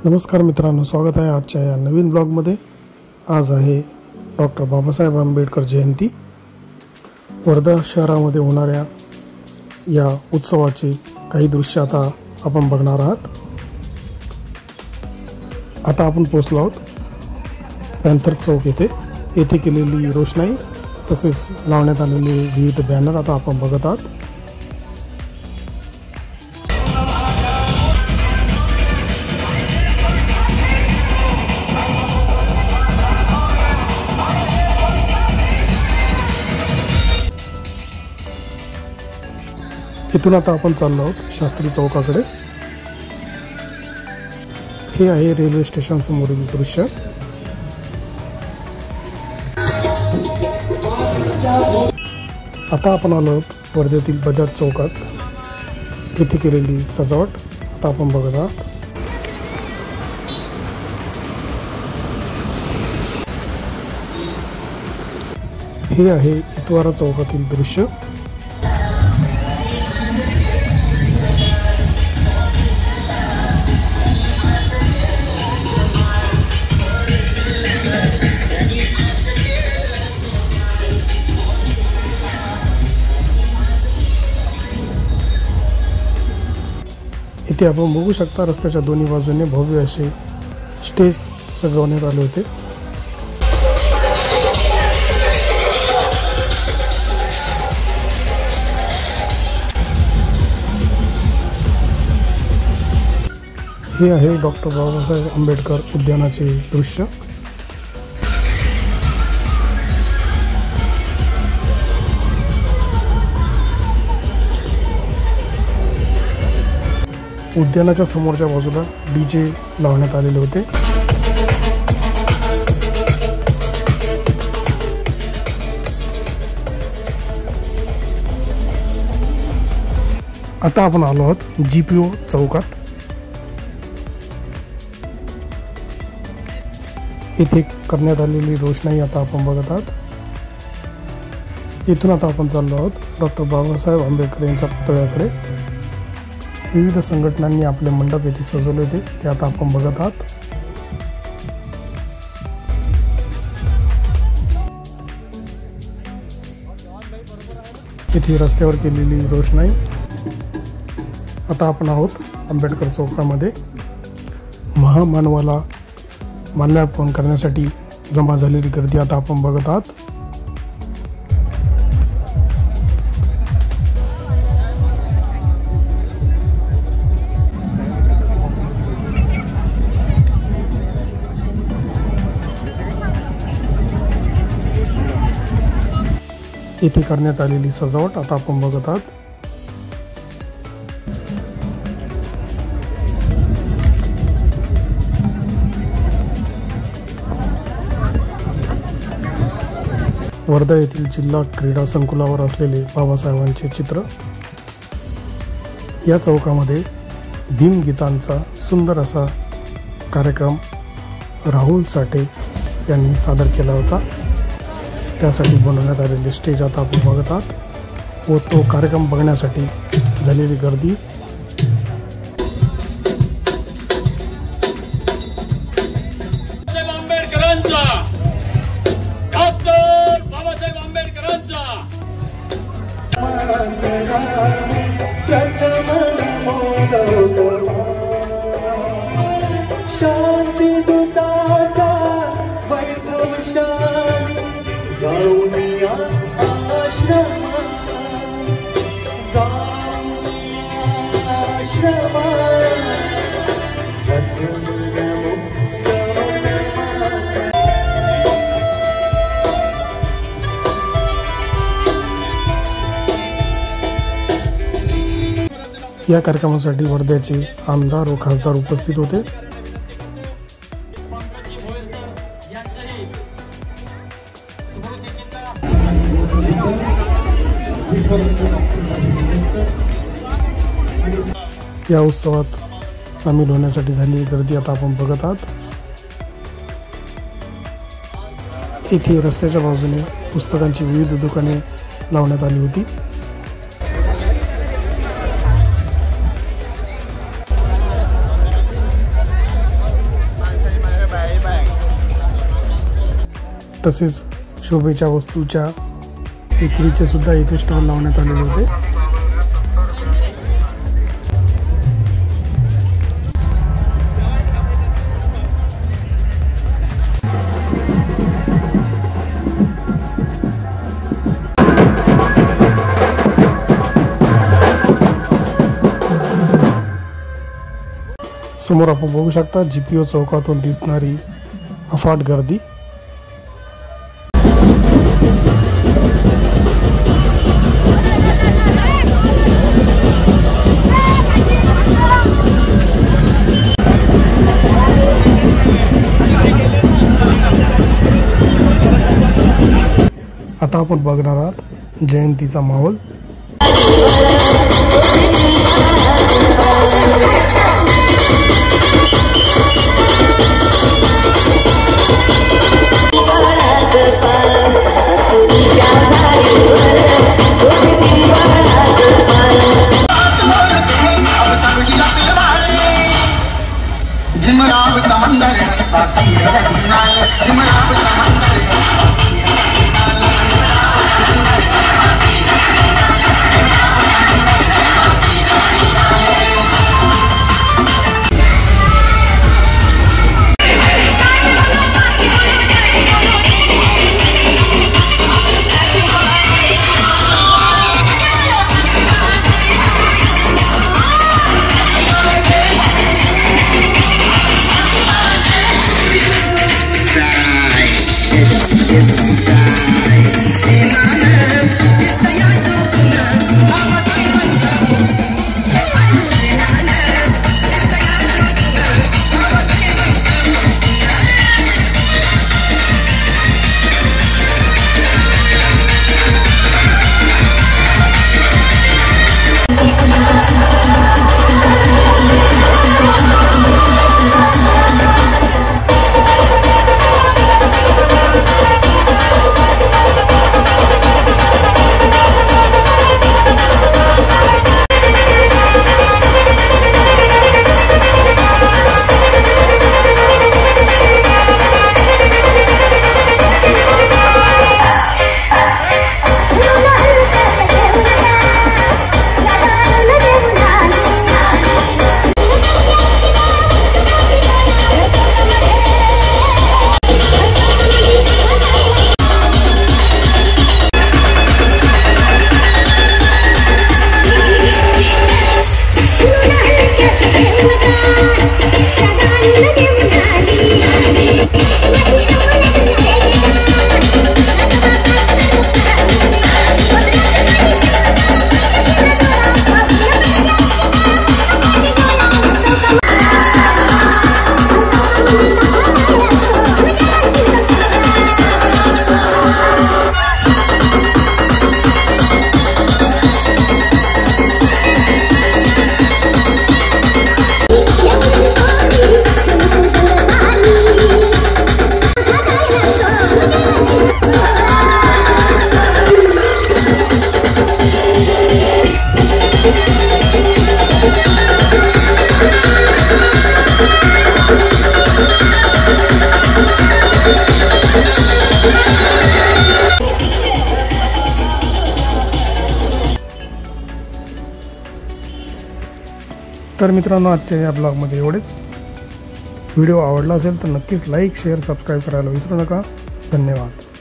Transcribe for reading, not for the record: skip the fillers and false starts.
नमस्कार मित्रांनो, स्वागत आहे आजच्या या नवीन ब्लॉगमध्ये। आज आहे डॉक्टर बाबासाहेब आंबेडकर जयंती। वर्धा शहरामध्ये होणाऱ्या या उत्सवाचे काही दृश्य आता आपण बघणार आहात। आता आपण पोहोचलो आहोत पॅन्थर चौक येथे केलेली रोषणाई तसेच लावण्यात आलेले विविध बॅनर आता आपण बघत आहात। इथून आता आपण चाललो आहोत शास्त्री चौकाकडे। हे आहे रेल्वे स्टेशन समोरील दृश्य। आता आपण आलो आहोत वर्धेतील बजाज चौकात। इथे केलेली सजावट आता आपण बघत आहात। हे आहे इतवारा चौकातील दृश्य। इथे आपण बघू शकता रस्त्याच्या दोन्ही बाजूने भव्य असे स्टेज सजवण्यात आले होते। हे आहे डॉक्टर बाबासाहेब आंबेडकर उद्यानाचे दृश्य। उद्यानाच्या समोरच्या बाजूला डीजे लावण्यात आलेले होते। आता आपण आलो आहोत जीपीओ चौकात। इथे करण्यात आलेली रोषणाई आता आपण बघत आहात। इथून आता आपण चाललो आहोत डॉक्टर बाबासाहेब आंबेडकर यांच्या पुतळ्याकडे। विविध संघटनांनी आपले मंडप येथे सजवले होते ते आता आपण बघत आहात। इथे रस्त्यावर केलेली रोषणाई। आता आपण आहोत आंबेडकर चौकामध्ये। महामानवाला माल्यार्पण करण्यासाठी जमा झालेली गर्दी आता आपण बघत आहात। इथे करण्यात आलेली सजावट आता आपण बघत आहात। वर्धा येथील जिल्हा क्रीडा संकुलावर असलेले बाबासाहेबांचे चित्र। या चौकामध्ये भीमगीतांचा सुंदर असा कार्यक्रम राहुल साठे यांनी सादर केला होता। त्यासाठी बनवण्यात आलेले स्टेज आता आपण बघत आहात व तो कार्यक्रम बघण्यासाठी झालेली गर्दी। या कार्यक्रमासाठी वर्ध्याचे आमदार व खासदार उपस्थित होते। या उत्सवात सामील होण्यासाठी झालेली गर्दी आता आपण बघत आहात। इथे रस्त्याच्या बाजूने पुस्तकांची विविध दुकाने लावण्यात आली होती। तसेच शोभेच्या वस्तूच्या विक्रीचे सुद्धा इथे स्टॉल लावण्यात आलेले होते। समोर आपण बघू शकता GPO चौकातून दिसणारी अफाट गर्दी। आता आपण बघणार आहात जयंतीचा माहोल। तर मित्रांनो आजच्या या ब्लॉगमध्ये एवढेच। व्हिडिओ आवडला असेल तर नक्कीच लाईक शेअर सबस्क्राईब करायला विसरू नका। धन्यवाद।